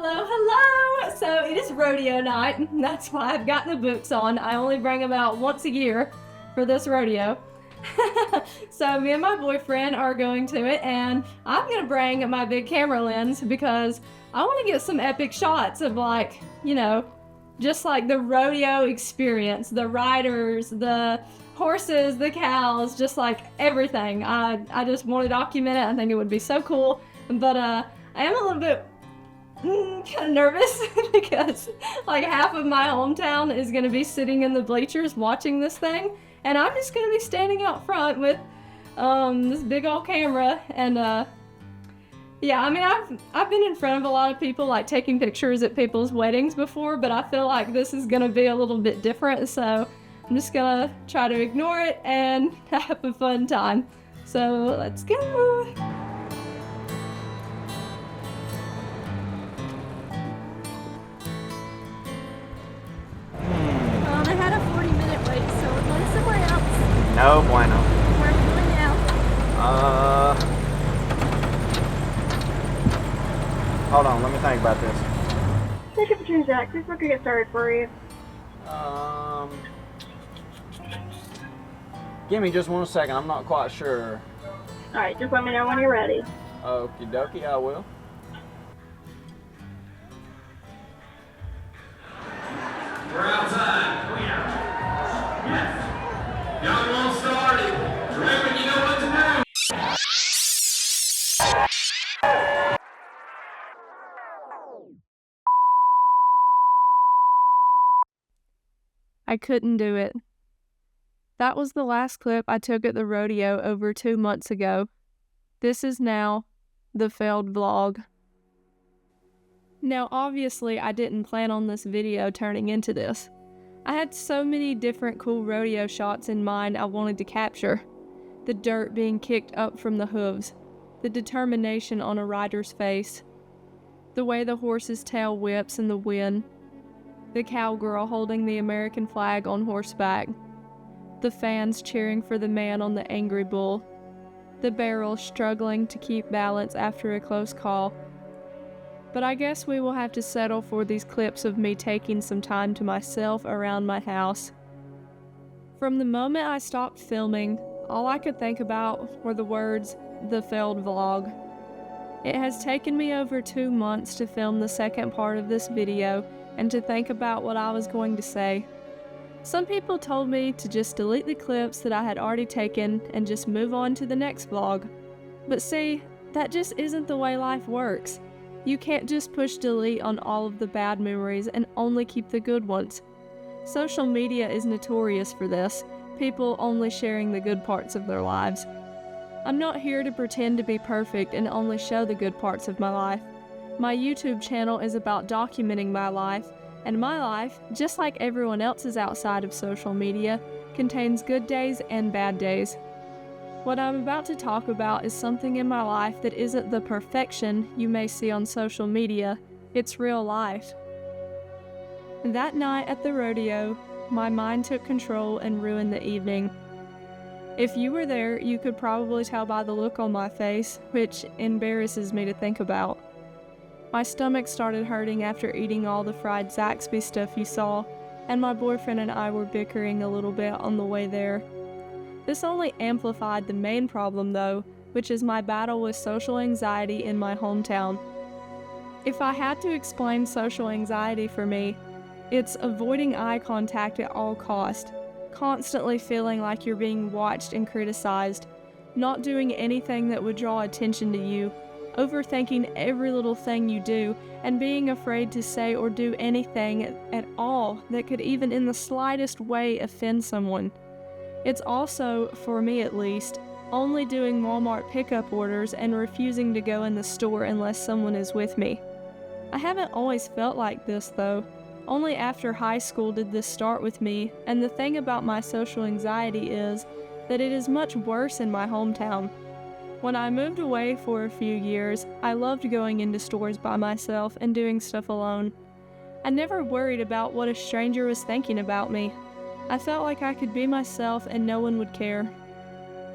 Hello, hello! So it is rodeo night. That's why I've got the boots on. I only bring them out once a year for this rodeo. So me and my boyfriend are going to it, and I'm gonna bring my big camera lens because I want to get some epic shots of, like, just like the rodeo experience, the riders, the horses, the cows, just like everything. I just want to document it. I think it would be so cool. But I am a little bit kind of nervous because like half of my hometown is going to be sitting in the bleachers watching this thing, and I'm just going to be standing out front with this big old camera. And yeah, I mean, I've been in front of a lot of people, like taking pictures at people's weddings before, but I feel like this is going to be a little bit different, so I'm just going to try to ignore it and have a fun time. So let's go. They had a 40-minute wait, so we're going somewhere else. No bueno. Where are we going now? Hold on, let me think about this. Thank you for choosing Jack. This book will get started for you. Give me just 1 second, I'm not quite sure. Alright, just let me know when you're ready. Okie dokie, I will. We're outside. Oh, yeah. Yes. Y'all won't start it. Remember, you know what to do. I couldn't do it. That was the last clip I took at the rodeo over 2 months ago. This is now the failed vlog. Now, obviously, I didn't plan on this video turning into this. I had so many different cool rodeo shots in mind I wanted to capture. The dirt being kicked up from the hooves, the determination on a rider's face, the way the horse's tail whips in the wind, the cowgirl holding the American flag on horseback, the fans cheering for the man on the angry bull, the barrel struggling to keep balance after a close call. But I guess we will have to settle for these clips of me taking some time to myself around my house. From the moment I stopped filming, all I could think about were the words, "the failed vlog." It has taken me over 2 months to film the second part of this video and to think about what I was going to say. Some people told me to just delete the clips that I had already taken and just move on to the next vlog. But see, that just isn't the way life works. You can't just push delete on all of the bad memories and only keep the good ones. Social media is notorious for this, people only sharing the good parts of their lives. I'm not here to pretend to be perfect and only show the good parts of my life. My YouTube channel is about documenting my life, and my life, just like everyone else's outside of social media, contains good days and bad days. What I'm about to talk about is something in my life that isn't the perfection you may see on social media, it's real life. That night at the rodeo, my mind took control and ruined the evening. If you were there, you could probably tell by the look on my face, which embarrasses me to think about. My stomach started hurting after eating all the fried Zaxby stuff you saw, and my boyfriend and I were bickering a little bit on the way there. This only amplified the main problem though, which is my battle with social anxiety in my hometown. If I had to explain social anxiety for me, it's avoiding eye contact at all costs, constantly feeling like you're being watched and criticized, not doing anything that would draw attention to you, overthinking every little thing you do, and being afraid to say or do anything at all that could even in the slightest way offend someone. It's also, for me at least, only doing Walmart pickup orders and refusing to go in the store unless someone is with me. I haven't always felt like this though. Only after high school did this start with me, and the thing about my social anxiety is that it is much worse in my hometown. When I moved away for a few years, I loved going into stores by myself and doing stuff alone. I never worried about what a stranger was thinking about me. I felt like I could be myself and no one would care.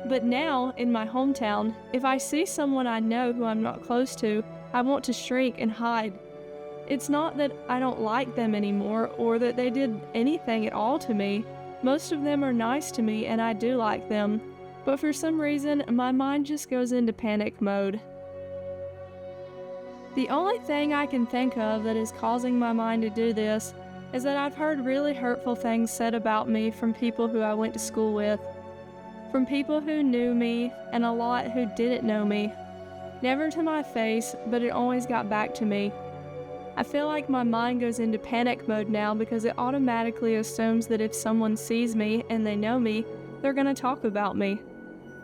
But now, in my hometown, if I see someone I know who I'm not close to, I want to shrink and hide. It's not that I don't like them anymore or that they did anything at all to me. Most of them are nice to me and I do like them, but for some reason my mind just goes into panic mode. The only thing I can think of that is causing my mind to do this is that I've heard really hurtful things said about me from people who I went to school with, from people who knew me and a lot who didn't know me. Never to my face, but it always got back to me. I feel like my mind goes into panic mode now because it automatically assumes that if someone sees me and they know me, they're gonna talk about me.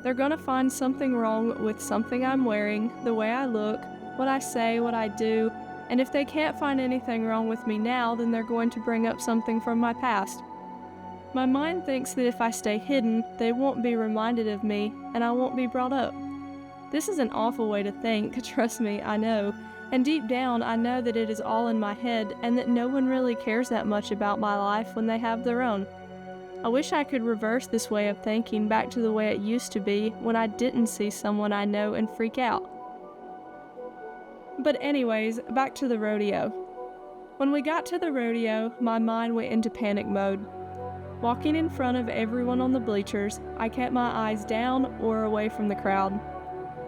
They're gonna find something wrong with something I'm wearing, the way I look, what I say, what I do, and if they can't find anything wrong with me now, then they're going to bring up something from my past. My mind thinks that if I stay hidden, they won't be reminded of me, and I won't be brought up. This is an awful way to think, trust me, I know. And deep down, I know that it is all in my head and that no one really cares that much about my life when they have their own. I wish I could reverse this way of thinking back to the way it used to be when I didn't see someone I know and freak out. But anyways, back to the rodeo. When we got to the rodeo, my mind went into panic mode. Walking in front of everyone on the bleachers, I kept my eyes down or away from the crowd.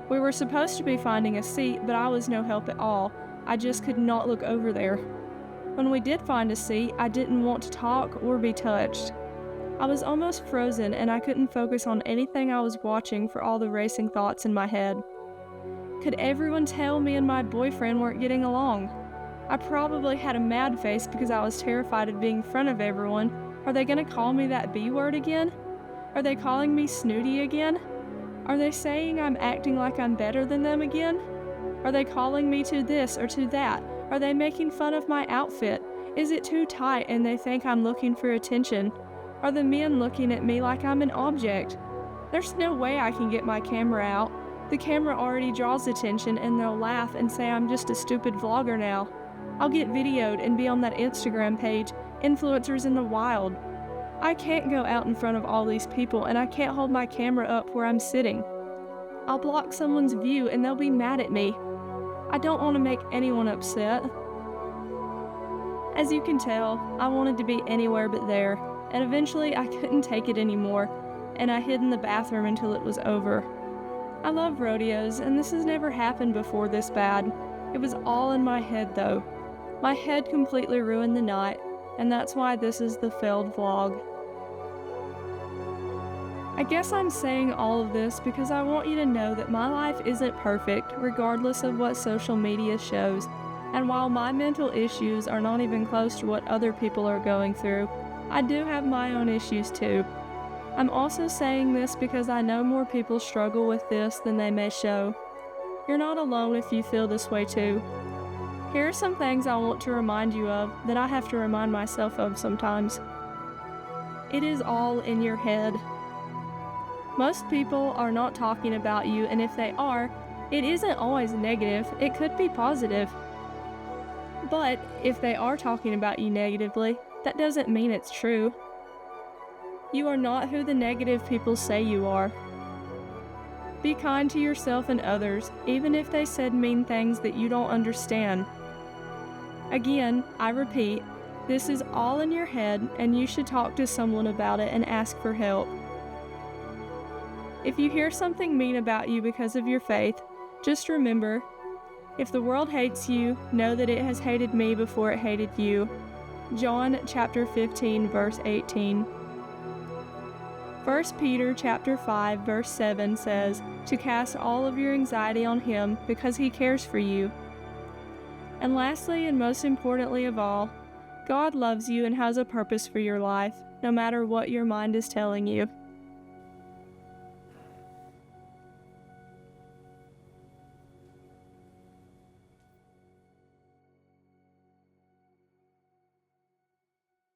We were supposed to be finding a seat, but I was no help at all. I just could not look over there. When we did find a seat, I didn't want to talk or be touched. I was almost frozen and I couldn't focus on anything I was watching for all the racing thoughts in my head. Could everyone tell me and my boyfriend weren't getting along? I probably had a mad face because I was terrified of being in front of everyone. Are they gonna call me that B word again? Are they calling me snooty again? Are they saying I'm acting like I'm better than them again? Are they calling me to this or to that? Are they making fun of my outfit? Is it too tight and they think I'm looking for attention? Are the men looking at me like I'm an object? There's no way I can get my camera out. The camera already draws attention and they'll laugh and say I'm just a stupid vlogger now. I'll get videoed and be on that Instagram page, Influencers in the Wild. I can't go out in front of all these people and I can't hold my camera up where I'm sitting. I'll block someone's view and they'll be mad at me. I don't want to make anyone upset. As you can tell, I wanted to be anywhere but there, and eventually I couldn't take it anymore, and I hid in the bathroom until it was over. I love rodeos, and this has never happened before this bad. It was all in my head though. My head completely ruined the night, and that's why this is the failed vlog. I guess I'm saying all of this because I want you to know that my life isn't perfect, regardless of what social media shows, and while my mental issues are not even close to what other people are going through, I do have my own issues too. I'm also saying this because I know more people struggle with this than they may show. You're not alone if you feel this way too. Here are some things I want to remind you of that I have to remind myself of sometimes. It is all in your head. Most people are not talking about you, and if they are, it isn't always negative, it could be positive. But if they are talking about you negatively, that doesn't mean it's true. You are not who the negative people say you are. Be kind to yourself and others, even if they said mean things that you don't understand. Again, I repeat, this is all in your head and you should talk to someone about it and ask for help. If you hear something mean about you because of your faith, just remember, if the world hates you, know that it has hated me before it hated you. John chapter 15 verse 18. 1 Peter chapter 5 verse 7 says to cast all of your anxiety on him because he cares for you. And lastly, and most importantly of all, God loves you and has a purpose for your life, no matter what your mind is telling you.